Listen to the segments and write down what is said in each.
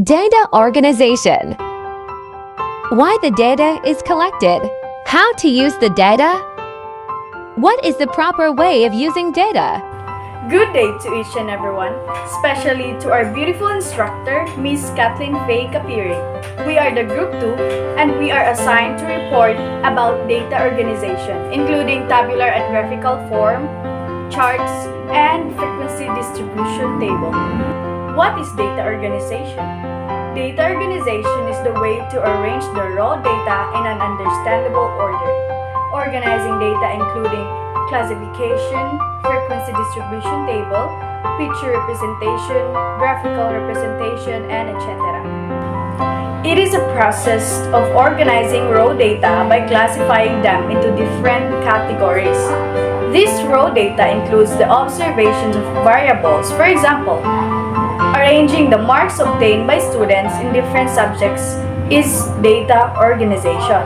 Data organization. Why the data is collected. How to use the data. What is the proper way of using data? Good day to each and everyone, especially to our beautiful instructor, Miss Kathleen Faye Capiri. We are the Group 2 and we are assigned to report about data organization, including tabular and graphical form, charts, and frequency distribution table. What is data organization? Data organization is the way to arrange the raw data in an understandable order. Organizing data including classification, frequency distribution table, picture representation, graphical representation, and etc. It is a process of organizing raw data by classifying them into different categories. This raw data includes the observations of variables. For example, arranging the marks obtained by students in different subjects is data organization.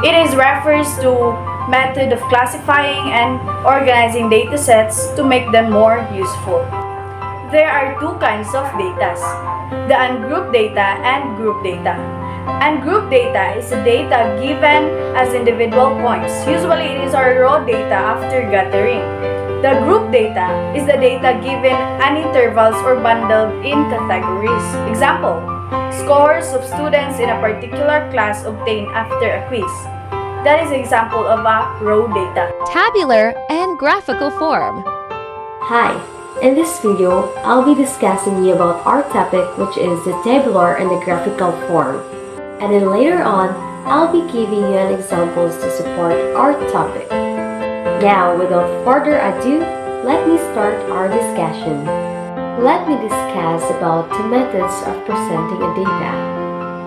It is refers to method of classifying and organizing data sets to make them more useful. There are two kinds of data, the ungrouped data and group data. Ungrouped data is the data given as individual points. Usually it is our raw data after gathering. The group data is the data given an intervals or bundled in categories. Example, scores of students in a particular class obtained after a quiz. That is an example of a raw data. Tabular and graphical form. Hi, in this video, I'll be discussing you about our topic, which is the tabular and the graphical form. And then later on, I'll be giving you an examples to support our topic. Now, without further ado, let me start our discussion. Let me discuss about the methods of presenting a data.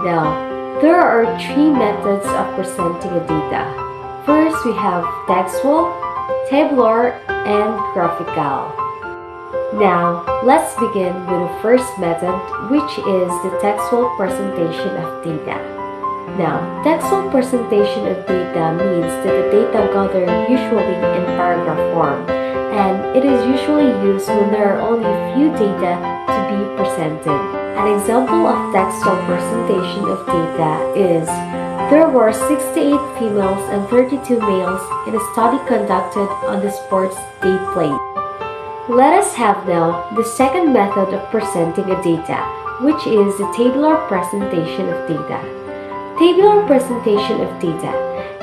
Now, there are three methods of presenting a data. First, we have textual, tabular, and graphical. Now, let's begin with the first method, which is the textual presentation of data. Now, textual presentation of data means that the data gathered usually in paragraph form, and it is usually used when there are only a few data to be presented. An example of textual presentation of data is, there were 68 females and 32 males in a study conducted on the sports they played. Let us have now the second method of presenting a data, which is the tabular presentation of data. Tabular presentation of data.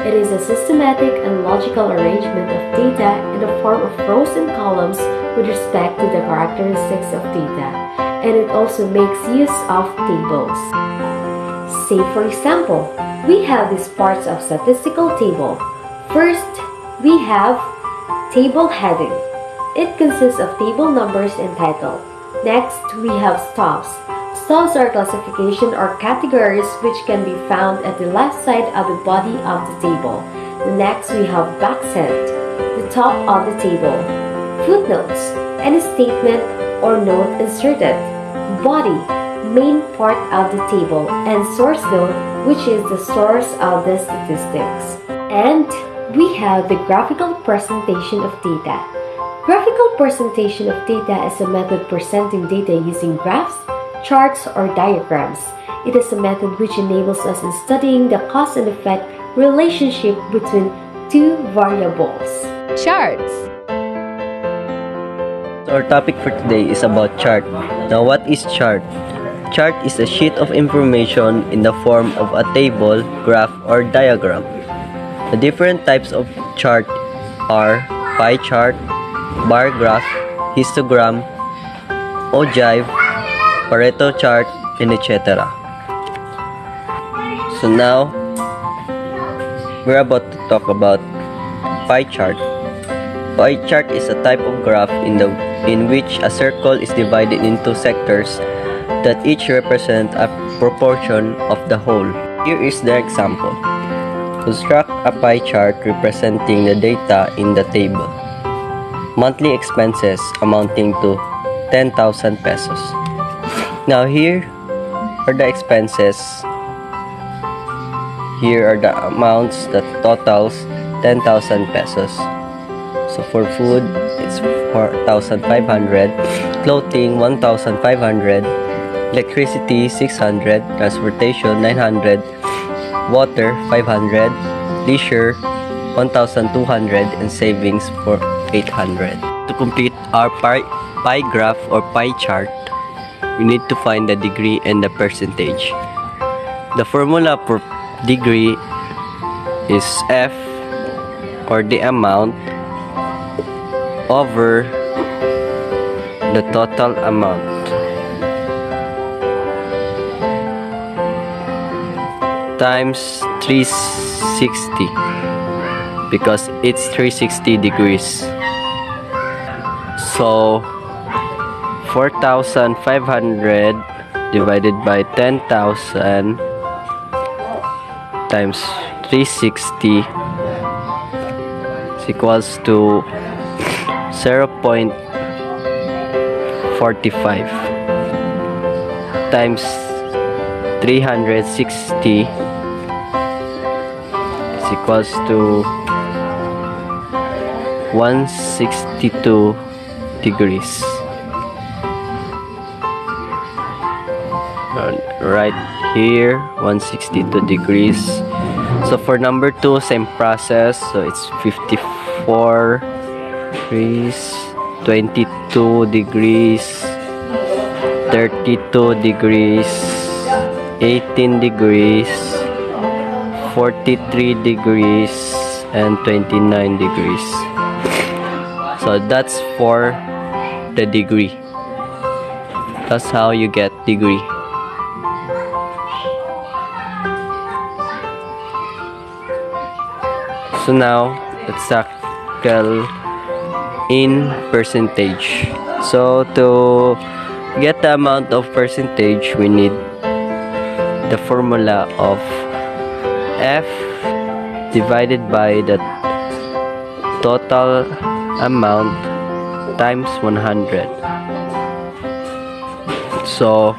It is a systematic and logical arrangement of data in the form of rows and columns with respect to the characteristics of data, and it also makes use of tables. Say for example, we have these parts of statistical table. First, we have table heading. It consists of table numbers and title. Next, we have stubs. Stubs are classification or categories which can be found at the left side of the body of the table. Next, we have backsend, the top of the table. Footnotes, any statement or note inserted. Body, main part of the table. And source note, which is the source of the statistics. And we have the graphical presentation of data. Graphical presentation of data is a method presenting data using graphs, charts, or diagrams. It is a method which enables us in studying the cause and effect relationship between two variables. Charts. Our topic for today is about chart. Now, what is chart? Chart is a sheet of information in the form of a table, graph, or diagram. The different types of chart are pie chart, bar graph, histogram, ogive, Pareto chart, and etc. So now, we're about to talk about pie chart. Pie chart is a type of graph in which a circle is divided into sectors that each represent a proportion of the whole. Here is the example. Construct a pie chart representing the data in the table. Monthly expenses amounting to 10,000 pesos. Now here are the expenses. Here are the amounts that totals 10,000 pesos. So for food, it's 4,500, clothing 1,500, electricity 600, transportation 900, water 500, leisure 1,200, and savings for 800. To complete our pie graph or pie chart, we need to find the degree and the percentage. The formula for degree is F, or the amount, over the total amount. Times 360, because it's 360 degrees. So 4,500 divided by 10,000 times 360 is equals to 0.45 times 360 is equals to 162 degrees. Right here, 162 degrees. So for number 2, same process. So it's 54 degrees, 22 degrees, 32 degrees, 18 degrees, 43 degrees, and 29 degrees. So that's for the degree. That's how you get degree. So now let's tackle in percentage. So to get the amount of percentage, we need the formula of F divided by the total amount times 100. So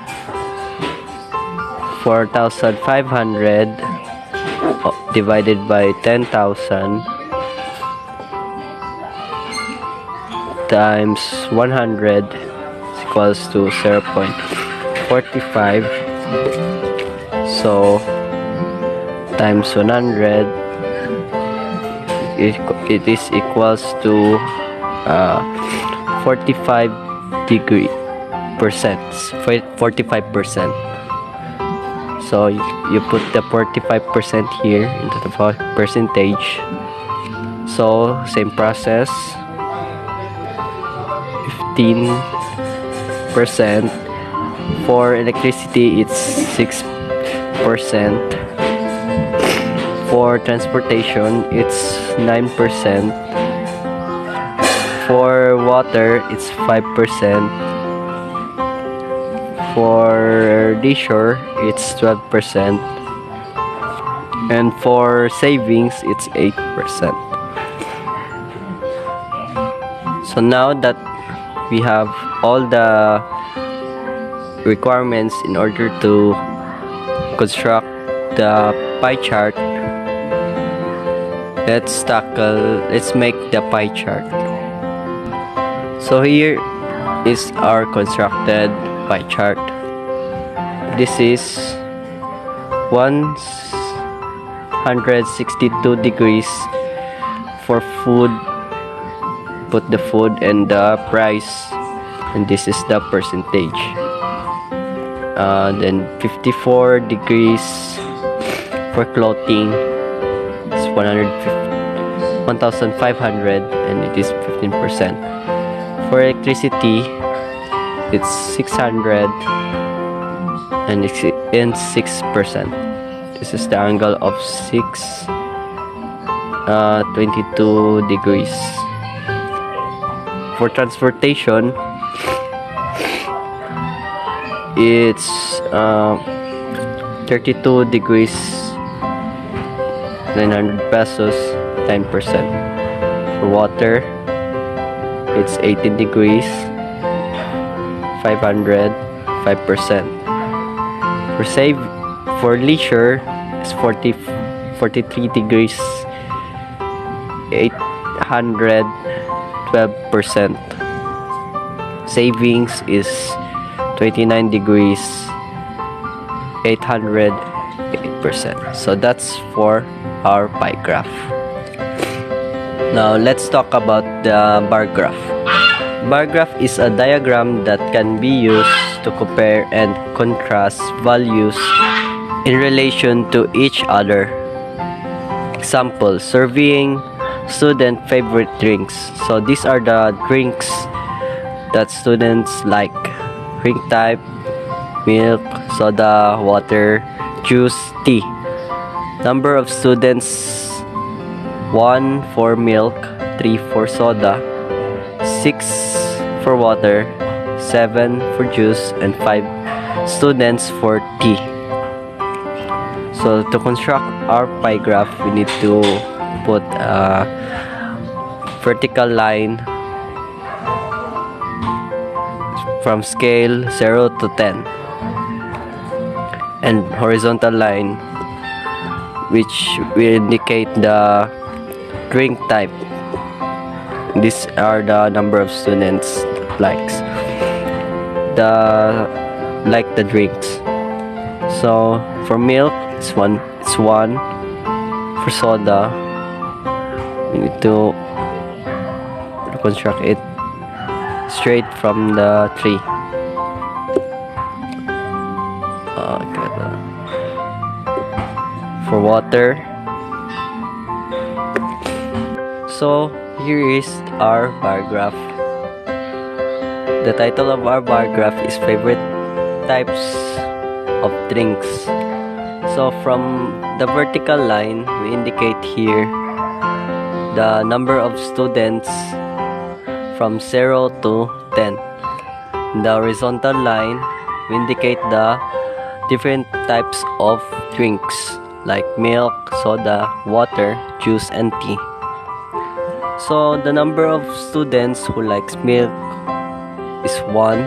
4,500 divided by 10,000 times 100 is equals to 0.45. So times 100, it is equals to 45 degree percent, 45%. So you put the 45% here into the percentage. So same process, 15%. For electricity, it's 6%. For transportation, it's 9%. For water, it's 5%. For leisure, it's 12%. And for savings, it's 8%. So now that we have all the requirements in order to construct the pie chart, let's make the pie chart. So here is our constructed pie chart. This is 162 degrees for food. Put the food and the price, and this is the percentage. Then 54 degrees for clothing, it's 1,500, and it is 15%. For electricity, it's 600, and it's in 6%. This is the angle of 22 degrees. For transportation, it's 32 degrees, 900 pesos, 10%. For water, it's 18 degrees, 500, 5%. For leisure, it's 43 degrees, 800, 12%. Savings is 29 degrees, 808%. So that's for our pie graph. Now let's talk about the bar graph. Bar graph is a diagram that can be used to compare and contrast values in relation to each other. Example, surveying student favorite drinks. So these are the drinks that students like. Drink type: milk, soda, water, juice, tea. Number of students: 1 for milk, 3 for soda, 6 for water, 7 for juice, and 5 students for tea. So to construct our pie graph, we need to put a vertical line from scale 0 to 10 and horizontal line which will indicate the drink type. These are the number of students likes the drinks. So for milk it's one. For soda we need to construct it straight from the tree. For water, so here is our bar graph. The title of our bar graph is favorite types of drinks. So from the vertical line we indicate here the number of students from 0 to 10. The horizontal line we indicate the different types of drinks like milk, soda, water, juice, and tea. So the number of students who likes milk is 1.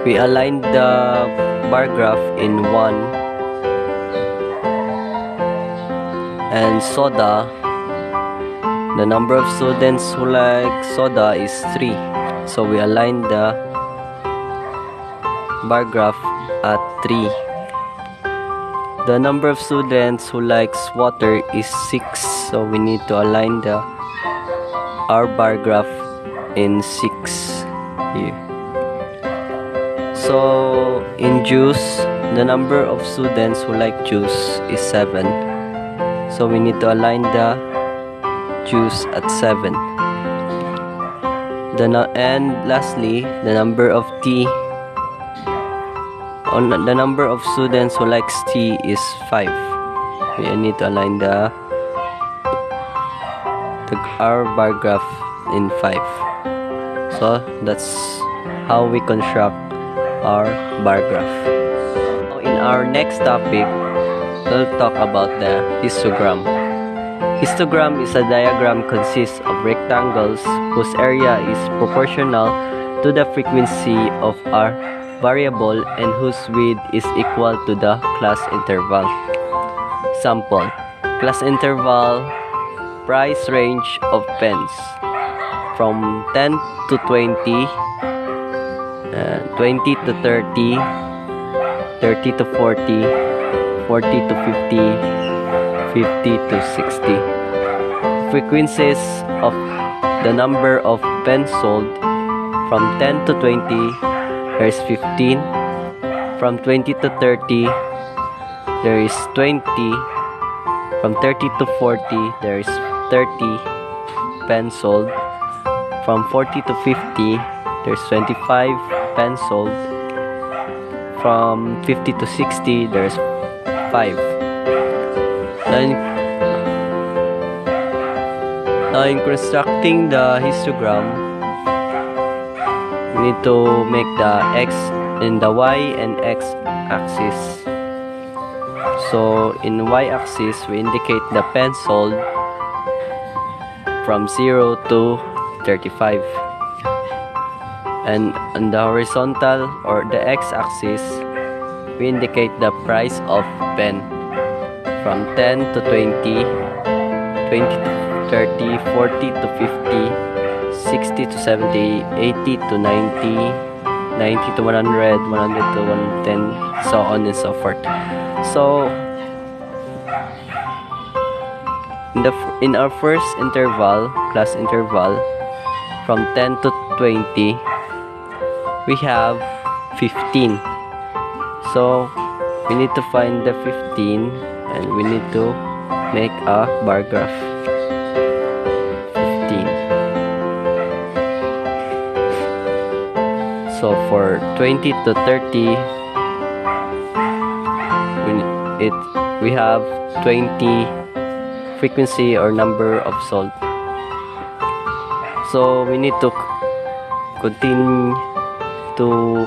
We align the bar graph in 1. And soda, the number of students who like soda is 3. So we align the bar graph at 3. The number of students who likes water is 6. So we need to align our bar graph in 6 here. So in juice, the number of students who like juice is 7. So we need to align the juice at 7. And lastly, the number of tea. The number of students who likes tea is 5. We need to align our bar graph in 5. So that's how we construct our bar graph. Now in our next topic, we'll talk about the histogram. Histogram is a diagram consists of rectangles whose area is proportional to the frequency of our variable and whose width is equal to the class interval. Example, class interval, price range of pens from 10 to 20, 20 to 30, 30 to 40, 40 to 50, 50 to 60. Frequencies of the number of pens sold from 10 to 20, there is 15. From 20 to 30, there is 20. From 30 to 40, there is 30 pens sold. From 40 to 50, there's 25 pens sold. From 50 to 60, there's 5. Now in constructing the histogram, we need to make the X in the Y and X axis. So in Y axis, we indicate the pens sold from 0 to 35. And on the horizontal or the X axis, we indicate the price of pen from 10 to 20, 20 to 30, 40 to 50, 60 to 70, 80 to 90, 90 to 100, 100 to 110, so on and so forth. So in our first interval, class interval, from 10 to 20, we have 15. So we need to find the 15 and we need to make a bar graph. 15. So for 20 to 30, we have 20 frequency or number of salt. So we need to continue the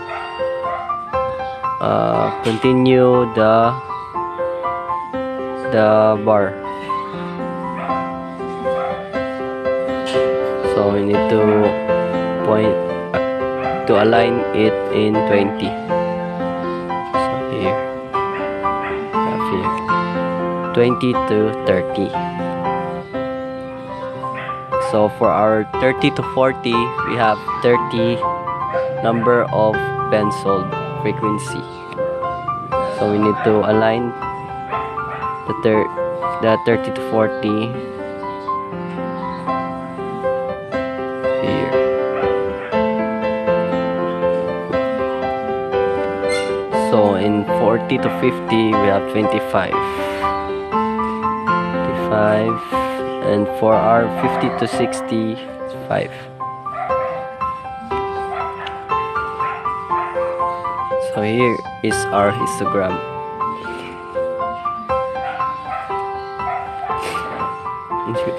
bar. So we need to align it in 20. So here, 20 to 30. So for our 30 to 40, we have 30 number of benzol frequency. So we need to align the 30 to 40 here. So in 40 to 50, we have 25. And for our 50 to 60, 5. So here is our histogram.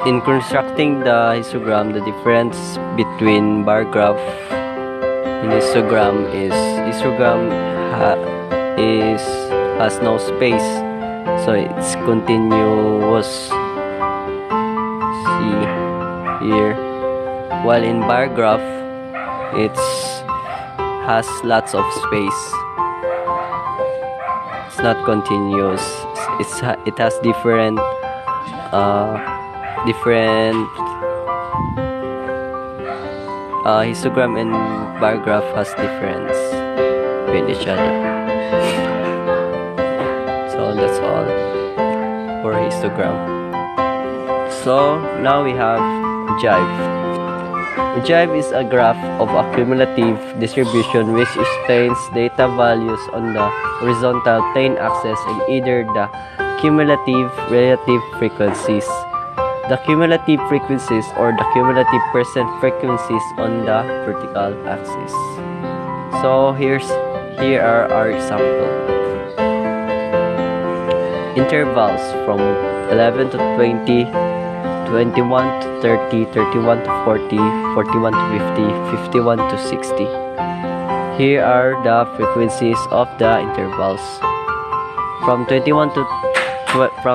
In constructing the histogram, the difference between bar graph and histogram is has no space, so it's continuous. See here, while in bar graph it's has lots of space. It's not continuous. It has different histogram and bar graph has difference with each other. So that's all for histogram. So now we have ogive. Ogive is a graph of a cumulative distribution which explains data values on the horizontal plane axis in either the cumulative relative frequencies, the cumulative frequencies, or the cumulative percent frequencies on the vertical axis. So here are our examples. Intervals from 11 to 20, 21 to 30, 31 to 40, 41 to 50, 51 to 60. Here are the frequencies of the intervals. From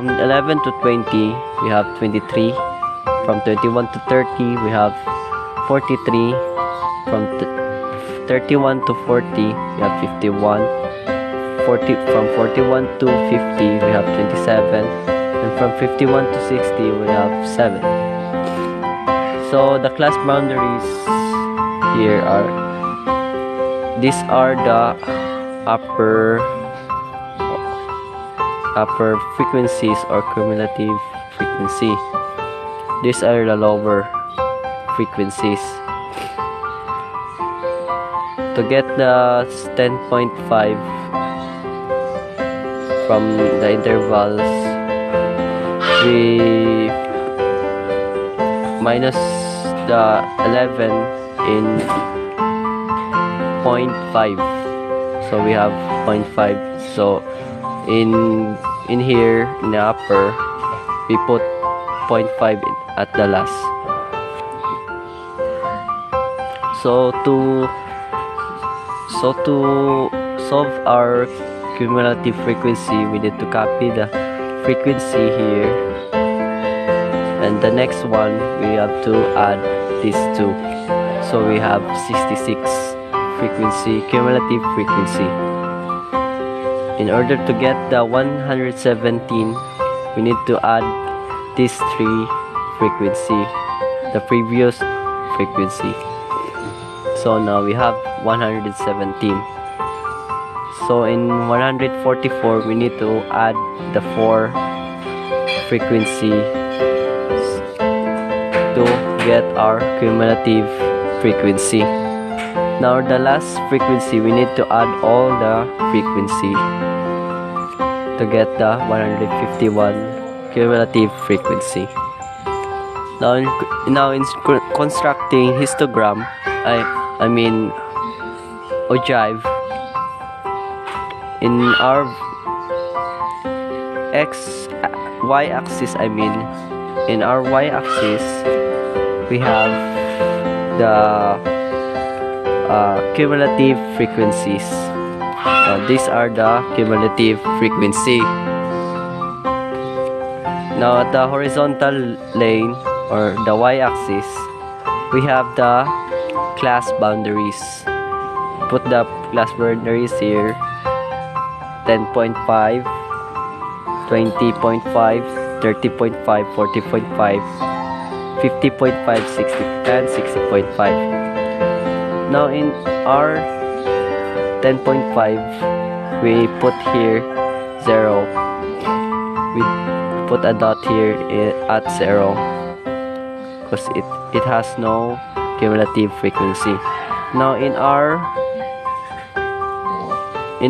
11 to 20, we have 23. From 21 to 30, we have 43. From 31 to 40, we have 51. From 41 to 50, we have 27. And from 51 to 60, we have 7. So the class boundaries here are, these are the upper frequencies or cumulative frequency. These are the lower frequencies. To get the 10.5 from the intervals, we minus the 11 in 0.5, so we have 0.5. So in here in the upper, we put 0.5 at the last. So to solve our cumulative frequency, we need to copy the frequency here, and the next one we have to add these two, so we have 66 cumulative frequency. In order to get the 117, we need to add these three frequency, the previous frequency. So now we have 117. So in 144 we need to add the 4 frequency to get our cumulative frequency. Now the last frequency, we need to add all the frequency to get the 151 cumulative frequency. Now in constructing histogram, I mean ogive, in our y-axis, in our y-axis we have the cumulative frequencies. These are the cumulative frequency. Now at the horizontal lane or the y-axis, we have the class boundaries. Put the class boundaries here: 10.5, 20.5, 30.5, 40.5, 50.5, 60, and 60.5. Now in our 10.5, we put here 0. We put a dot here at 0 because it has no cumulative frequency. Now in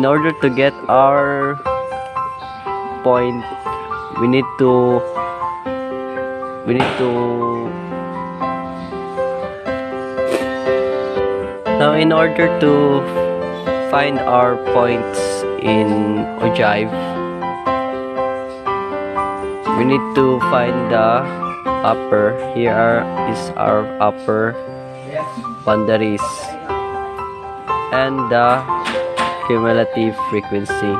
order to get our point, we need to now in order to find our points in ogive, we need to find the upper. Here is our upper boundaries and the cumulative frequency.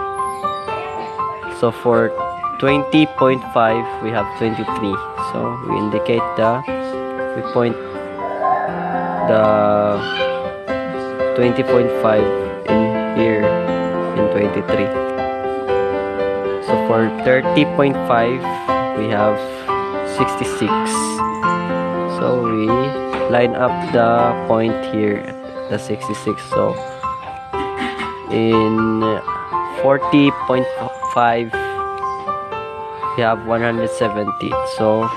So for 20.5 we have 23, so we indicate we point the 20.5 in here in 23. So for 30.5 we have 66, so we line up the point here at the 66. So in 40.5 we have 170, so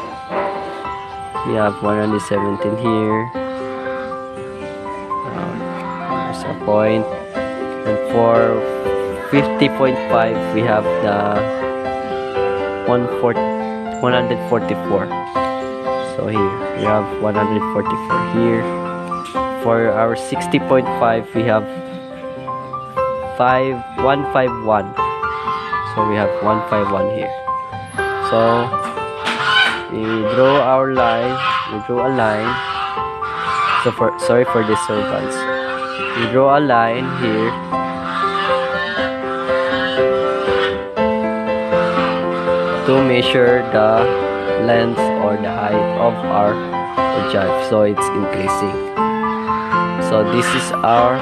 we have 117 here. There's a point. And for 50.5 we have the 144. So here we have 144 here. For our 60.5 we have 151, so we have 151 here. So we draw our line, we draw a line. So sorry for disturbance. We draw a line here to measure the length or the height of our ogive, so it's increasing. So this is our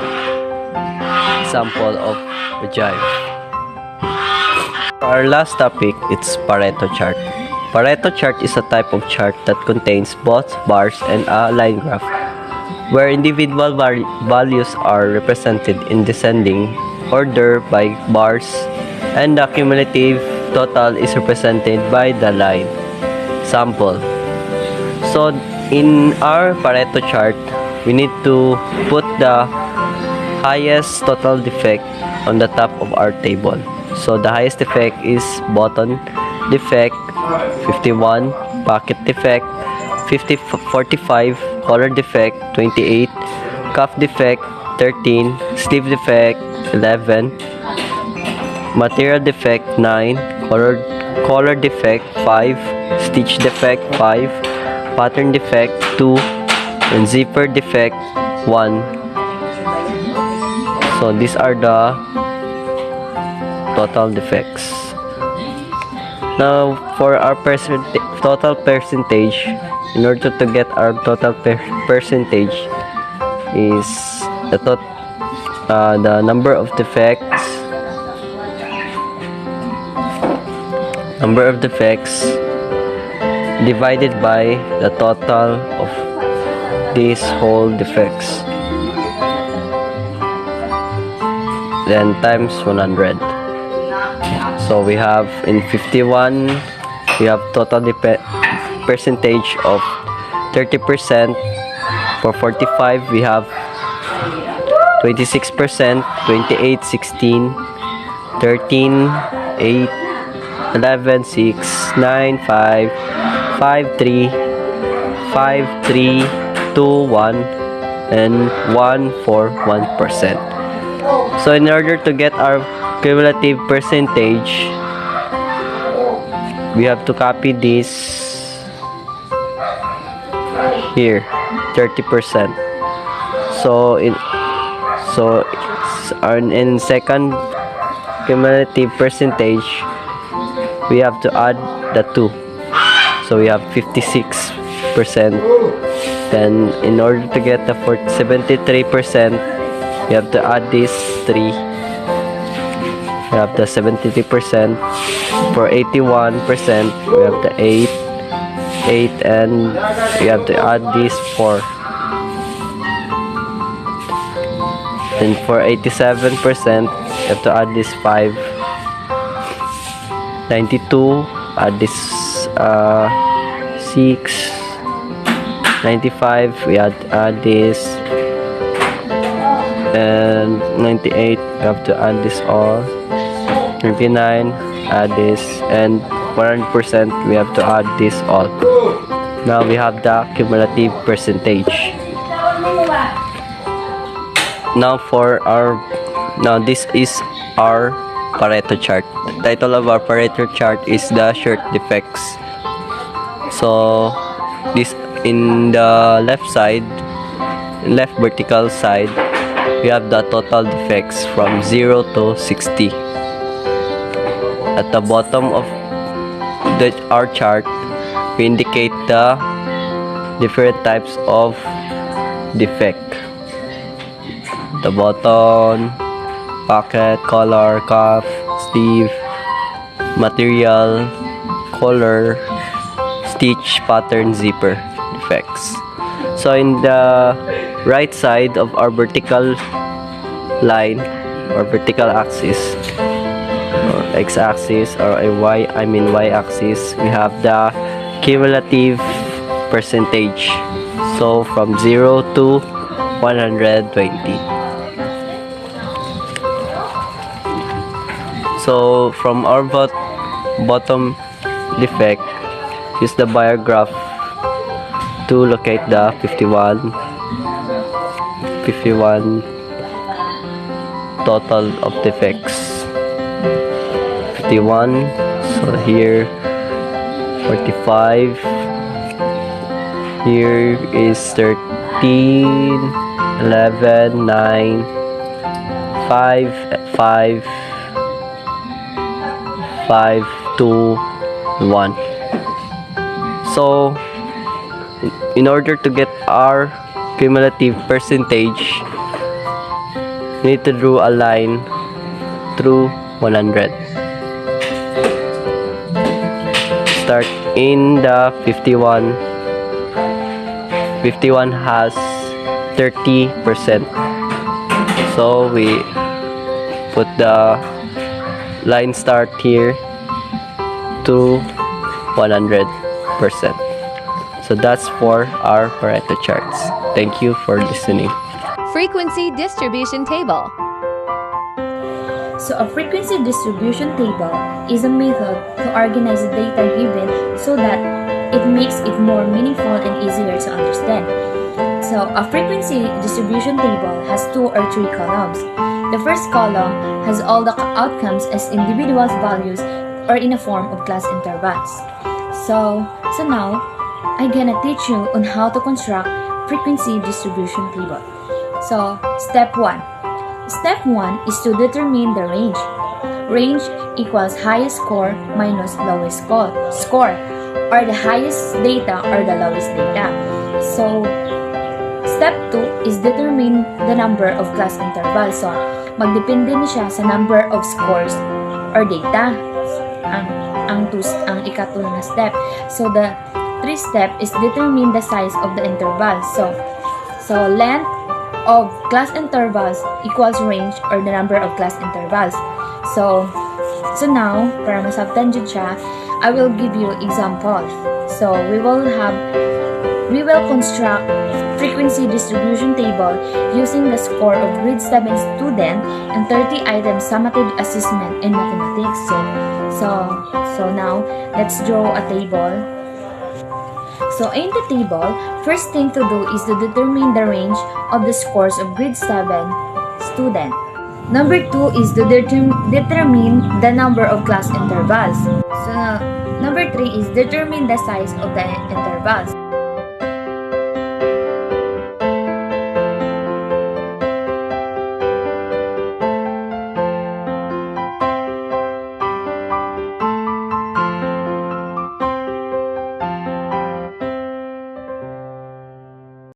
example of ogive. Our last topic, it's Pareto chart. Pareto chart is a type of chart that contains both bars and a line graph, where individual values are represented in descending order by bars, and the cumulative total is represented by the line. Sample. So in our Pareto chart, we need to put the highest total defect on the top of our table. So the highest defect is button defect 51, pocket defect 45, color defect 28, cuff defect 13, sleeve defect 11, material defect 9, color defect 5, stitch defect 5, pattern defect 2, and zipper defect 1. So these are the total defects. Now for our total percentage, in order to get our total percentage, is the number of defects divided by the total of these whole defects. then times 100. So we have in 51, we have total percentage of 30%. For 45, we have 26%, 28, 16, 13, 8, 11, 6, 9, 5, 5, 3, 5, 3, 2, 1, and 1 for 1%. So in order to get our cumulative percentage, we have to copy this here, 30%. So in second cumulative percentage, we have to add the 2. So we have 56%. Then in order to get the 73%, we have to add this 3. We have the 73%. For 81%, we have the 8, and we have to add this 4. Then for 87%, you have to add this 5. 92, add this 6. 95, we add this, and 98, we have to add this all. 99, add this, and 100%, we have to add this all. Now we have the cumulative percentage. Now this is our Pareto chart. The title of our Pareto chart is the shirt defects. So this in the left vertical side, we have the total defects from 0 to 60. At the bottom of our chart, we indicate the different types of defect. The button, pocket, collar, cuff, sleeve, material, color, stitch, pattern, zipper defects. So in the right side of our vertical line or vertical axis or x-axis or y-axis, we have the cumulative percentage. So from 0 to 120. So from our bottom defect, use the bar graph to locate the 51 total of defects. 51, so here 45, here is 13, 11, 9, 5, 5, 5, 2, 1. So in order to get our cumulative percentage, we need to draw a line through 100. Start in the 51. 51 has 30%. So we put the line start here to 100%. So that's for our Pareto charts. Thank you for listening. Frequency distribution table. So a frequency distribution table is a method to organize the data given so that it makes it more meaningful and easier to understand. So a frequency distribution table has 2 or 3 columns. The first column has all the outcomes as individual values or in a form of class intervals. So now I'm gonna teach you on how to construct frequency distribution table. So step 1. Step 1 is to determine the range. Range equals highest score minus lowest score, or the highest data or the lowest data. So step 2 is determine the number of class intervals. So magdepende ni siya sa number of scores or data. Ang ikatul na step. So the 3 step is determine the size of the interval. So length of class intervals equals range or the number of class intervals. So now, para masabtan jud siya, I will give you examples. So we will construct frequency distribution table using the score of grade 7 student and 30 items summative assessment in mathematics. So now let's draw a table. So in the table, first thing to do is to determine the range of the scores of grade 7 student. Number 2 is to determine the number of class intervals. So number 3 is determine the size of the intervals.